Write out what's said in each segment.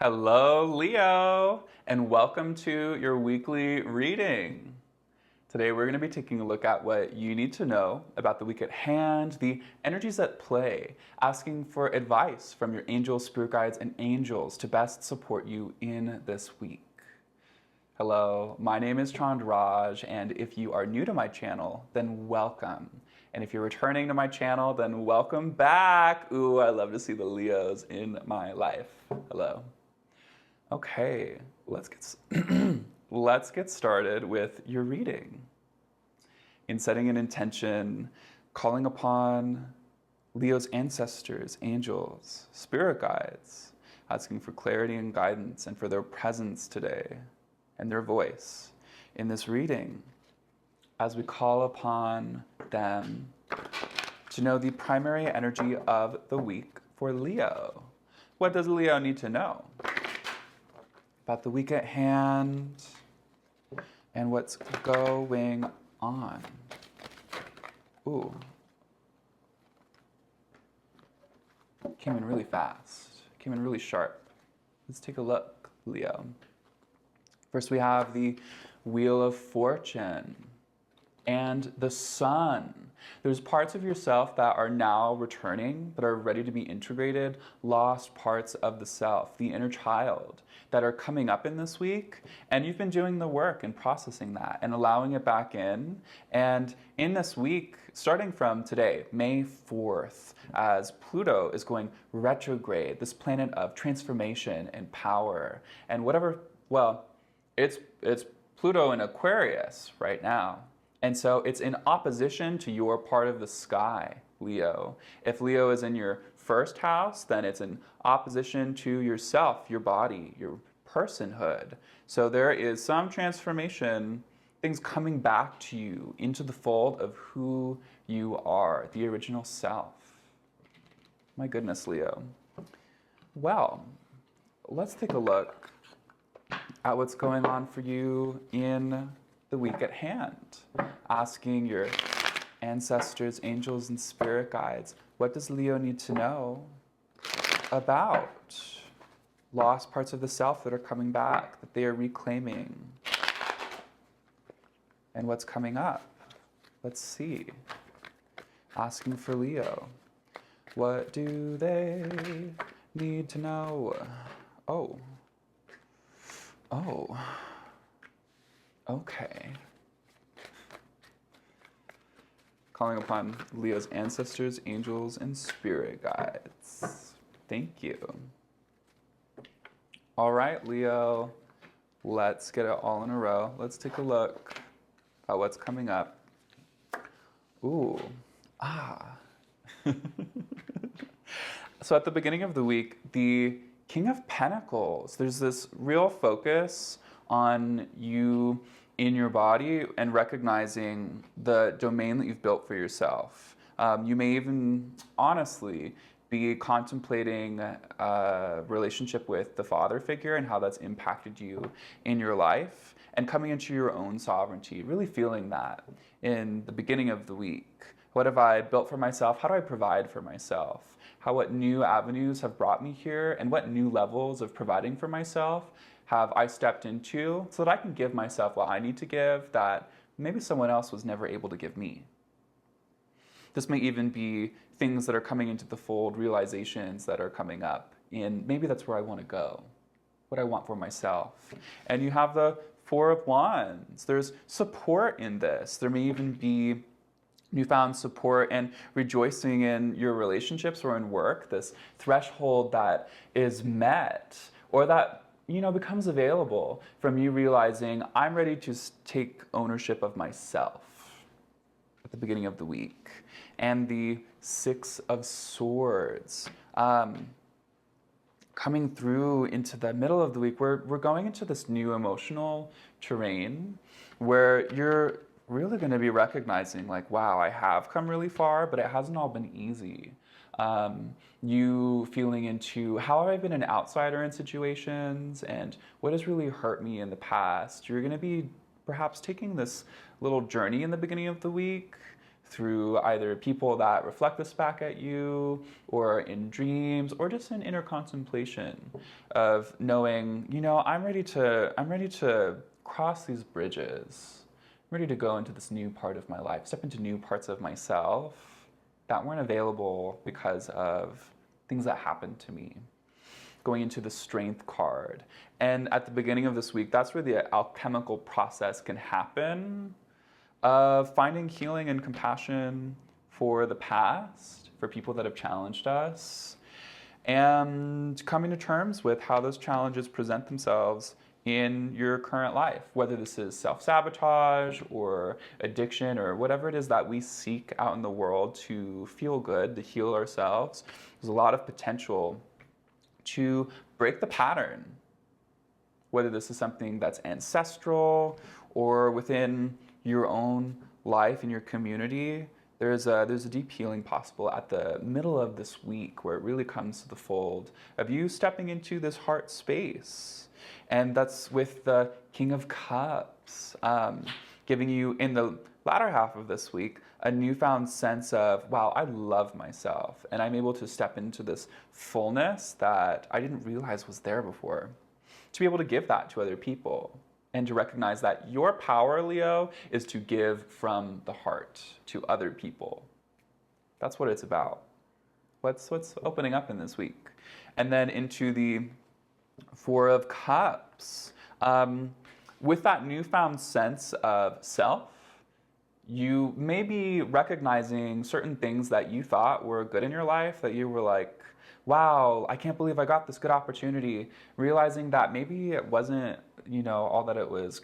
Hello, Leo, and welcome to your weekly reading. Today, we're going to be taking a look at what you need to know about the week at hand, the energies at play, asking for advice from your angels, spirit guides, and angels to best support you in this week. Hello, my name is Chandraj, and if you are new to my channel, then welcome. And if you're returning to my channel, then welcome back. Ooh, I love to see the Leos in my life. Hello. Okay, let's get started with your reading. In setting an intention, calling upon Leo's ancestors, angels, spirit guides, asking for clarity and guidance and for their presence today and their voice in this reading as we call upon them to know the primary energy of the week for Leo. What does Leo need to know about the week at hand and what's going on? Ooh. Came in really fast. Came in really sharp. Let's take a look, Leo. First we have the Wheel of Fortune and the Sun. There's parts of yourself that are now returning, that are ready to be integrated, lost parts of the self, the inner child, that are coming up in this week, and you've been doing the work and processing that and allowing it back in. And in this week, starting from today, May 4th, as Pluto is going retrograde, this planet of transformation and power and whatever, well, it's Pluto in Aquarius right now. And so it's in opposition to your part of the sky, Leo. If Leo is in your first house, then it's in opposition to yourself, your body, your personhood. So there is some transformation, things coming back to you into the fold of who you are, the original self. My goodness, Leo. Well, let's take a look at what's going on for you in the week at hand, asking your ancestors, angels, and spirit guides, what does Leo need to know about lost parts of the self that are coming back, that they are reclaiming, and what's coming up? Let's see. Asking for Leo, what do they need to know? Oh. Okay. Calling upon Leo's ancestors, angels, and spirit guides. Thank you. All right, Leo, let's get it all in a row. Let's take a look at what's coming up. Ooh, So at the beginning of the week, the King of Pentacles, there's this real focus on you in your body and recognizing the domain that you've built for yourself. You may even honestly be contemplating a relationship with the father figure and how that's impacted you in your life and coming into your own sovereignty, really feeling that in the beginning of the week. What have I built for myself? How do I provide for myself? What new avenues have brought me here, and what new levels of providing for myself have I stepped into so that I can give myself what I need to give that maybe someone else was never able to give me. This may even be things that are coming into the fold, realizations that are coming up, and maybe that's where I want to go, what I want for myself. And you have the Four of Wands. There's support in this. There may even be newfound support and rejoicing in your relationships or in work, this threshold that is met or that becomes available from you realizing I'm ready to take ownership of myself at the beginning of the week. And the Six of Swords coming through into the middle of the week, we're going into this new emotional terrain where you're really going to be recognizing like, wow, I have come really far, but it hasn't all been easy. You feeling into how have I been an outsider in situations and what has really hurt me in the past. You're going to be perhaps taking this little journey in the beginning of the week through either people that reflect this back at you, or in dreams, or just in inner contemplation of knowing, I'm ready to cross these bridges. I'm ready to go into this new part of my life, step into new parts of myself that weren't available because of things that happened to me. Going into the Strength card. And at the beginning of this week, that's where the alchemical process can happen of finding healing and compassion for the past, for people that have challenged us, and coming to terms with how those challenges present themselves in your current life, whether this is self-sabotage or addiction or whatever it is that we seek out in the world to feel good, to heal ourselves. There's a lot of potential to break the pattern, whether this is something that's ancestral or within your own life and your community. There's a deep healing possible at the middle of this week where it really comes to the fold of you stepping into this heart space. And that's with the King of Cups, giving you, in the latter half of this week, a newfound sense of, wow, I love myself. And I'm able to step into this fullness that I didn't realize was there before. To be able to give that to other people. And to recognize that your power, Leo, is to give from the heart to other people. That's what it's about. What's opening up in this week? And then into the Four of Cups. With that newfound sense of self, you may be recognizing certain things that you thought were good in your life, that you were like, wow, I can't believe I got this good opportunity. Realizing that maybe it wasn't, all that it was.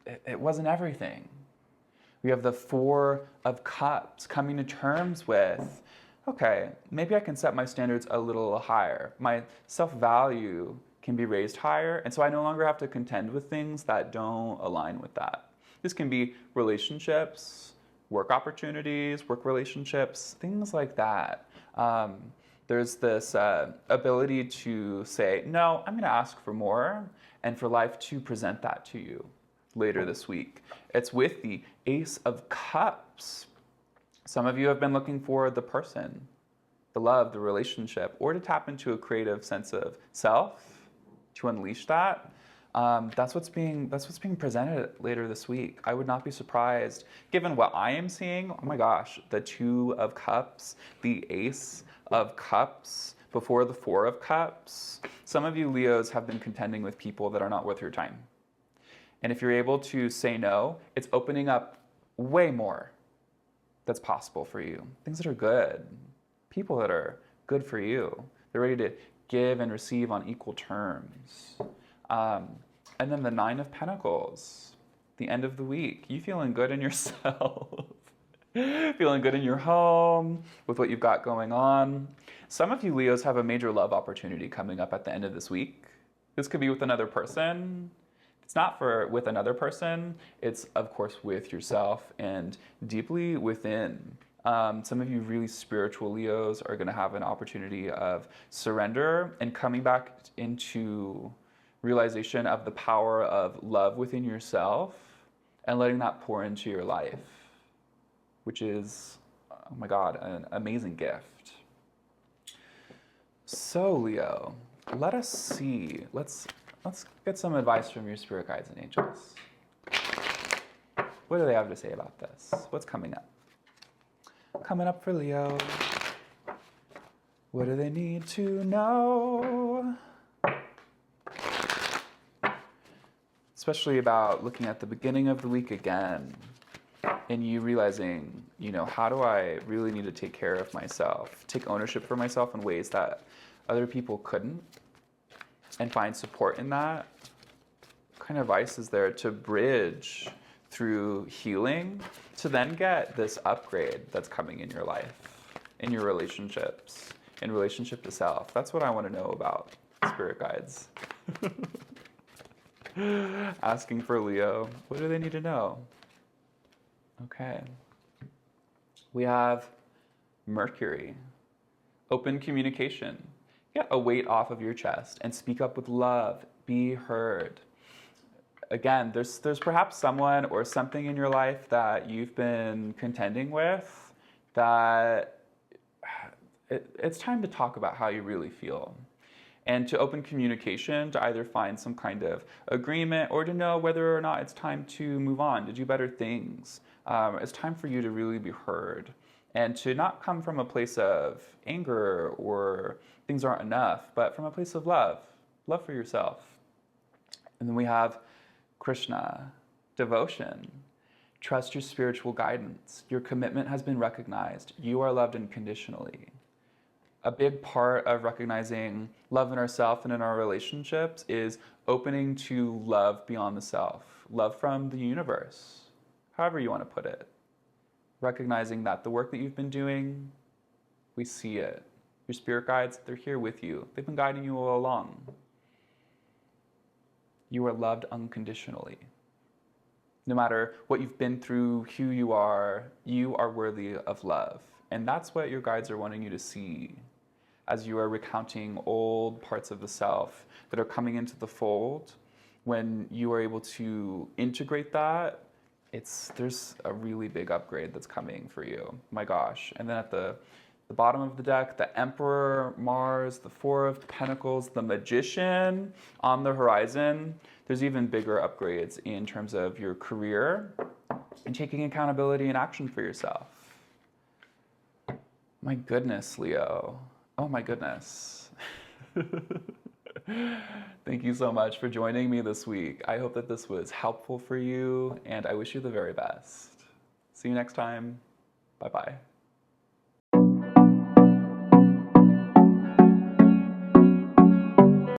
It wasn't everything. We have the Four of Cups coming to terms with, okay, maybe I can set my standards a little higher. My self-value can be raised higher, and so I no longer have to contend with things that don't align with that. This can be relationships, work opportunities, work relationships, things like that. There's this ability to say, no, I'm going to ask for more, and for life to present that to you later this week. It's with the Ace of Cups. Some of you have been looking for the person, the love, the relationship, or to tap into a creative sense of self, to unleash that. That's what's being presented later this week. I would not be surprised, given what I am seeing. Oh my gosh, the Two of Cups, the Ace of Cups before the Four of Cups. Some of you Leos have been contending with people that are not worth your time. And if you're able to say no, it's opening up way more that's possible for you. Things that are good, people that are good for you. They're ready to give and receive on equal terms. And then the Nine of Pentacles, the end of the week. You feeling good in yourself. Feeling good in your home, with what you've got going on. Some of you Leos have a major love opportunity coming up at the end of this week. This could be with another person. It's not with another person. It's, of course, with yourself and deeply within. Some of you really spiritual Leos are going to have an opportunity of surrender and coming back into realization of the power of love within yourself and letting that pour into your life, which is, oh my God, an amazing gift. So Leo, let us see. Let's get some advice from your spirit guides and angels. What do they have to say about this? What's coming up? Coming up for Leo. What do they need to know? Especially about looking at the beginning of the week again and you realizing, how do I really need to take care of myself, take ownership for myself in ways that other people couldn't, and find support in that? What kind of advice is there to bridge through healing to then get this upgrade that's coming in your life, in your relationships, in relationship to self? That's what I want to know about spirit guides. Asking for Leo, what do they need to know? Okay. We have Mercury. Open communication. Get a weight off of your chest and speak up with love. Be heard. again, there's perhaps someone or something in your life that you've been contending with that it's time to talk about how you really feel. And to open communication, to either find some kind of agreement or to know whether or not it's time to move on, to do better things. It's time for you to really be heard and to not come from a place of anger or things aren't enough, but from a place of love for yourself. And then we have Krishna, devotion. Trust your spiritual guidance. Your commitment has been recognized. You are loved unconditionally. A big part of recognizing love in ourselves and in our relationships is opening to love beyond the self, love from the universe, however you want to put it. Recognizing that the work that you've been doing, we see it. Your spirit guides, they're here with you. They've been guiding you all along. You are loved unconditionally. No matter what you've been through, who you are worthy of love. And that's what your guides are wanting you to see as you are recounting old parts of the self that are coming into the fold. When you are able to integrate that, there's a really big upgrade that's coming for you. My gosh. And then at the bottom of the deck, the Emperor, Mars, the Four of Pentacles, the Magician on the horizon. There's even bigger upgrades in terms of your career and taking accountability and action for yourself. My goodness, Leo. Oh my goodness. Thank you so much for joining me this week. I hope that this was helpful for you, and I wish you the very best. See you next time. Bye-bye.